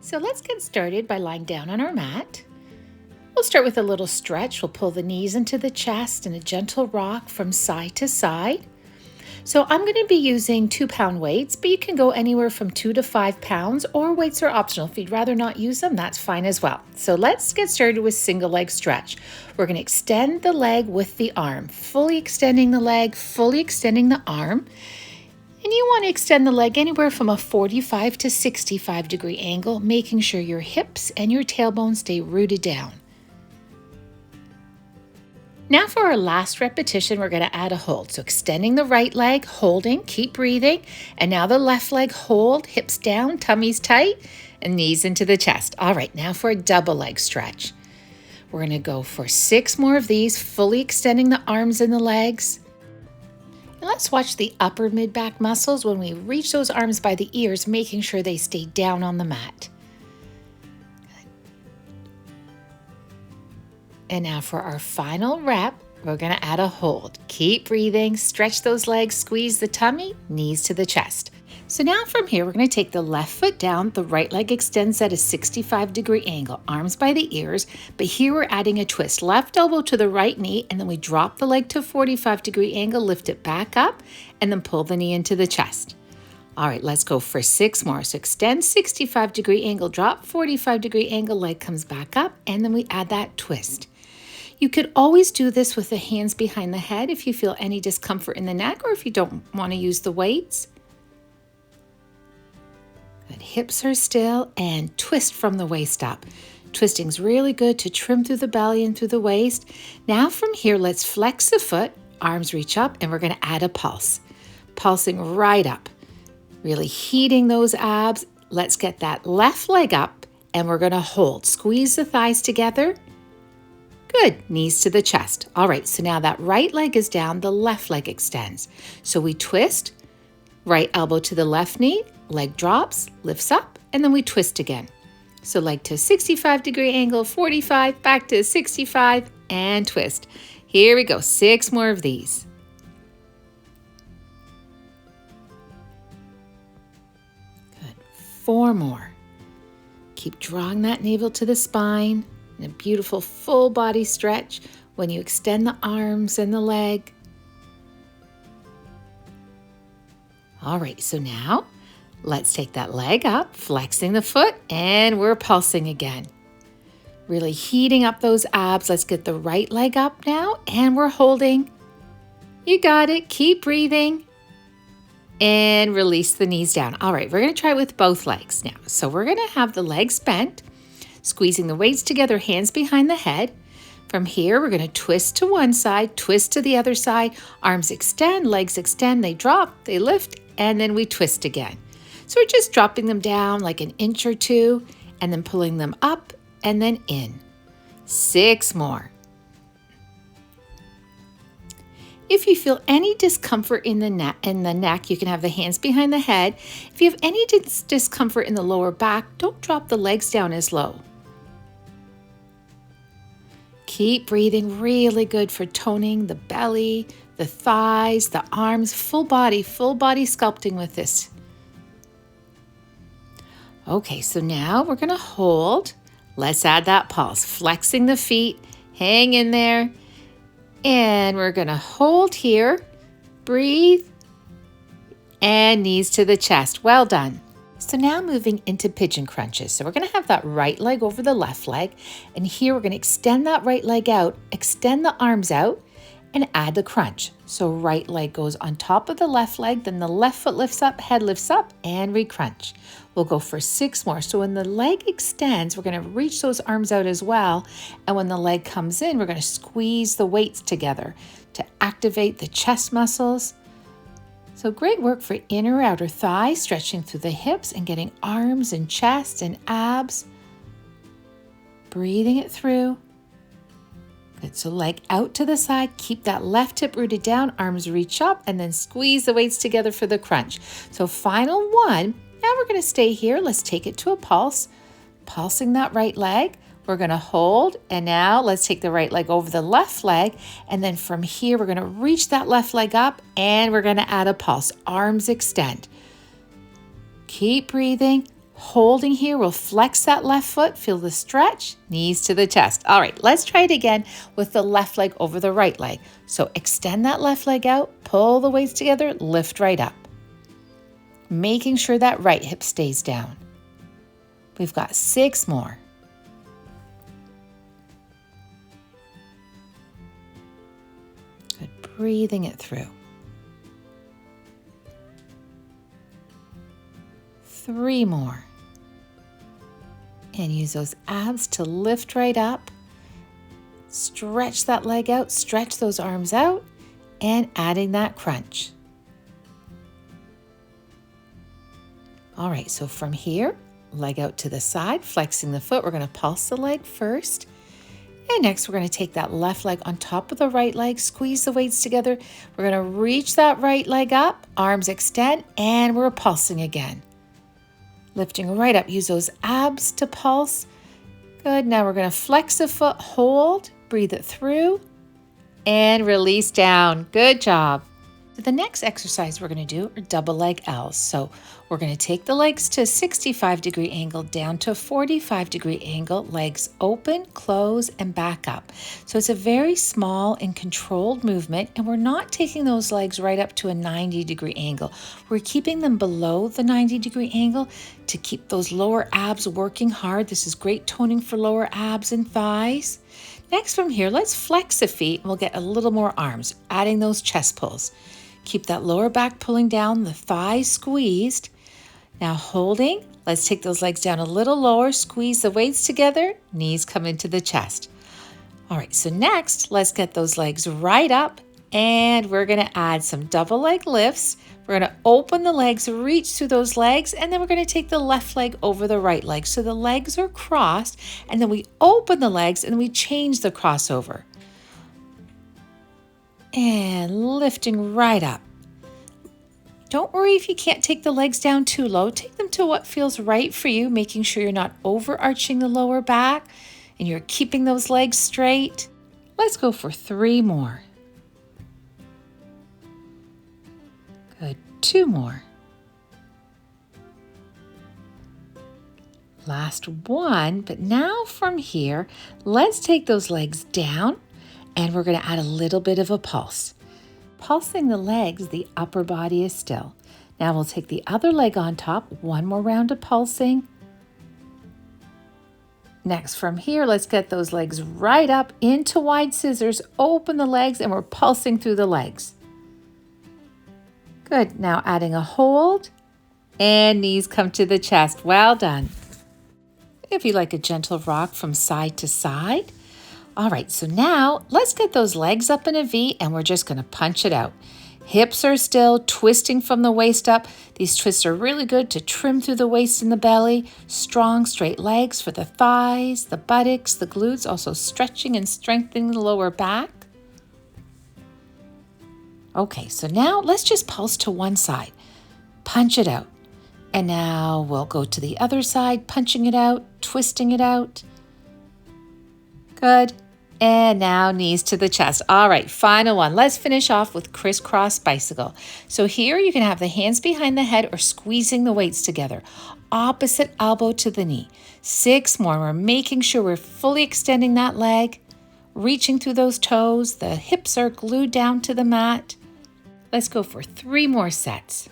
So let's get started by lying down on our mat. We'll start with a little stretch. We'll pull the knees into the chest and a gentle rock from side to side. So I'm going to be using 2-pound weights, but you can go anywhere from 2 to 5 pounds, or weights are optional. If you'd rather not use them, that's fine as well. So let's get started with single leg stretch. We're going to extend the leg with the arm, fully extending the leg, fully extending the arm. And you want to extend the leg anywhere from a 45 to 65 degree angle, making sure your hips and your tailbone stay rooted down. Now for our last repetition, we're going to add a hold. So extending the right leg, holding, keep breathing. And now the left leg, hold, hips down, tummies tight, and knees into the chest. All right, now for a double leg stretch. We're going to go for 6 more of these, fully extending the arms and the legs. And let's watch the upper mid-back muscles when we reach those arms by the ears, making sure they stay down on the mat. And now for our final rep, we're going to add a hold. Keep breathing, stretch those legs, squeeze the tummy, knees to the chest. So now from here, we're going to take the left foot down, the right leg extends at a 65 degree angle, arms by the ears, but here we're adding a twist. Left elbow to the right knee, and then we drop the leg to a 45 degree angle, lift it back up, and then pull the knee into the chest. All right, let's go for 6 more. So extend 65 degree angle, drop 45 degree angle, leg comes back up, and then we add that twist. You could always do this with the hands behind the head if you feel any discomfort in the neck or if you don't want to use the weights. Good. Hips are still, and twist from the waist up. Twisting is really good to trim through the belly and through the waist. Now from here, let's flex the foot, arms reach up, and we're going to add a pulse. Pulsing right up, really heating those abs. Let's get that left leg up, and we're going to hold. Squeeze the thighs together. Good, knees to the chest. All right, so now that right leg is down, the left leg extends. So we twist, right elbow to the left knee, leg drops, lifts up, and then we twist again. So leg to 65 degree angle, 45, back to 65, and twist. Here we go, 6 more of these. Good, 4 more. Keep drawing that navel to the spine. And a beautiful full body stretch when you extend the arms and the leg. All right, so now let's take that leg up, flexing the foot, and we're pulsing again. Really heating up those abs. Let's get the right leg up now, and we're holding. You got it. Keep breathing. And release the knees down. All right, we're going to try it with both legs now. So we're going to have the legs bent, squeezing the weights together, hands behind the head. From here, we're going to twist to one side, twist to the other side, arms extend, legs extend, they drop, they lift, and then we twist again. So we're just dropping them down like an inch or two, and then pulling them up and then in. 6 more. If you feel any discomfort in the neck, you can have the hands behind the head. If you have any discomfort in the lower back, don't drop the legs down as low. Keep breathing, really good for toning the belly, the thighs, the arms, full body sculpting with this. Okay, so now we're going to hold. Let's add that pulse, flexing the feet, hang in there, and we're going to hold here, breathe, and knees to the chest. Well done. So now moving into pigeon crunches. So we're going to have that right leg over the left leg. And here we're going to extend that right leg out, extend the arms out, and add the crunch. So right leg goes on top of the left leg, then the left foot lifts up, head lifts up, and re-crunch. We'll go for 6 more. So when the leg extends, we're going to reach those arms out as well. And when the leg comes in, we're going to squeeze the weights together to activate the chest muscles. So great work for inner or outer thigh, stretching through the hips and getting arms and chest and abs. Breathing it through. Good, so leg out to the side, keep that left hip rooted down, arms reach up, and then squeeze the weights together for the crunch. So final one, now we're gonna stay here. Let's take it to a pulse, pulsing that right leg. We're gonna hold, and now let's take the right leg over the left leg, and then from here, we're gonna reach that left leg up, and we're gonna add a pulse. Arms extend. Keep breathing, Holding here, we'll flex that left foot, feel the stretch, knees to the chest. All right, let's try it again with the left leg over the right leg. So extend that left leg out, pull the weights together, lift right up. Making sure that right hip stays down. We've got 6 more. Good, breathing it through. 3 more. And use those abs to lift right up. Stretch that leg out, stretch those arms out, and adding that crunch. All right, so from here, leg out to the side, flexing the foot. We're going to pulse the leg first. And next, we're going to take that left leg on top of the right leg, squeeze the weights together. We're going to reach that right leg up, arms extend, and we're pulsing again. Lifting right up, use those abs to pulse. Good, now we're going to flex the foot, hold, breathe it through, and release down. Good job. So the next exercise we're going to do are double leg L's. So we're going to take the legs to a 65-degree angle down to a 45-degree angle, legs open, close, and back up. So it's a very small and controlled movement, and we're not taking those legs right up to a 90-degree angle. We're keeping them below the 90-degree angle to keep those lower abs working hard. This is great toning for lower abs and thighs. Next from here, let's flex the feet, and we'll get a little more arms, adding those chest pulls. Keep that lower back pulling down, the thighs squeezed. Now holding, let's take those legs down a little lower, squeeze the weights together, knees come into the chest. All right, so next, let's get those legs right up, and we're gonna add some double leg lifts. We're gonna open the legs, reach through those legs, and then we're gonna take the left leg over the right leg. So the legs are crossed, and then we open the legs, and we change the crossover. And lifting right up. Don't worry if you can't take the legs down too low. Take them to what feels right for you, making sure you're not overarching the lower back and you're keeping those legs straight. Let's go for 3 more. Good, 2 more. Last one, but now from here, let's take those legs down. And we're going to add a little bit of a pulse. Pulsing the legs, the upper body is still. Now we'll take the other leg on top, 1 more round of pulsing. Next from here, let's get those legs right up into wide scissors, open the legs, and we're pulsing through the legs. Good, now adding a hold, and knees come to the chest. Well done. If you like a gentle rock from side to side. All right, so now let's get those legs up in a V, and we're just going to punch it out. Hips are still twisting from the waist up. These twists are really good to trim through the waist and the belly. Strong, straight legs for the thighs, the buttocks, the glutes, also stretching and strengthening the lower back. Okay, so now let's just pulse to one side. Punch it out. And now we'll go to the other side, punching it out, twisting it out. Good. And now knees to the chest. All right, final one. Let's finish off with crisscross bicycle. So here you can have the hands behind the head or squeezing the weights together. Opposite elbow to the knee. 6 more. We're making sure we're fully extending that leg, reaching through those toes. The hips are glued down to the mat. Let's go for 3 more sets.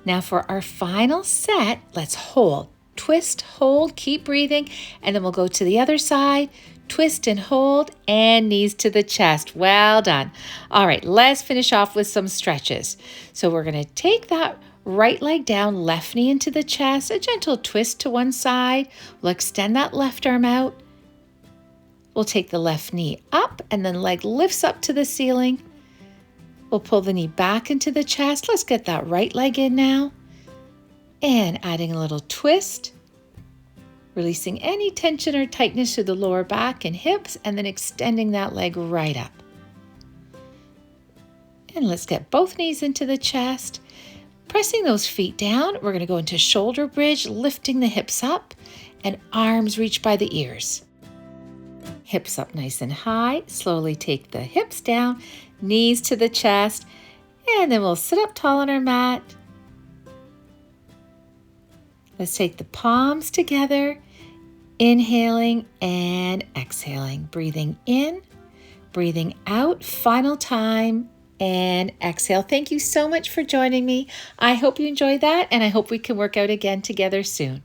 Now for our final set, let's hold. Twist, hold, keep breathing, and then we'll go to the other side. Twist and hold, and knees to the chest. Well done. All right, let's finish off with some stretches. So we're going to take that right leg down, left knee into the chest, a gentle twist to one side. We'll extend that left arm out. We'll take the left knee up, and then leg lifts up to the ceiling. We'll pull the knee back into the chest. Let's get that right leg in now. And adding a little twist. Releasing any tension or tightness to the lower back and hips, and then extending that leg right up. And let's get both knees into the chest. Pressing those feet down, we're going to go into shoulder bridge, lifting the hips up, and arms reach by the ears. Hips up nice and high. Slowly take the hips down, knees to the chest, and then we'll sit up tall on our mat. Let's take the palms together, inhaling and exhaling. Breathing in, breathing out. Final time, and exhale. Thank you so much for joining me. I hope you enjoyed that, and I hope we can work out again together soon.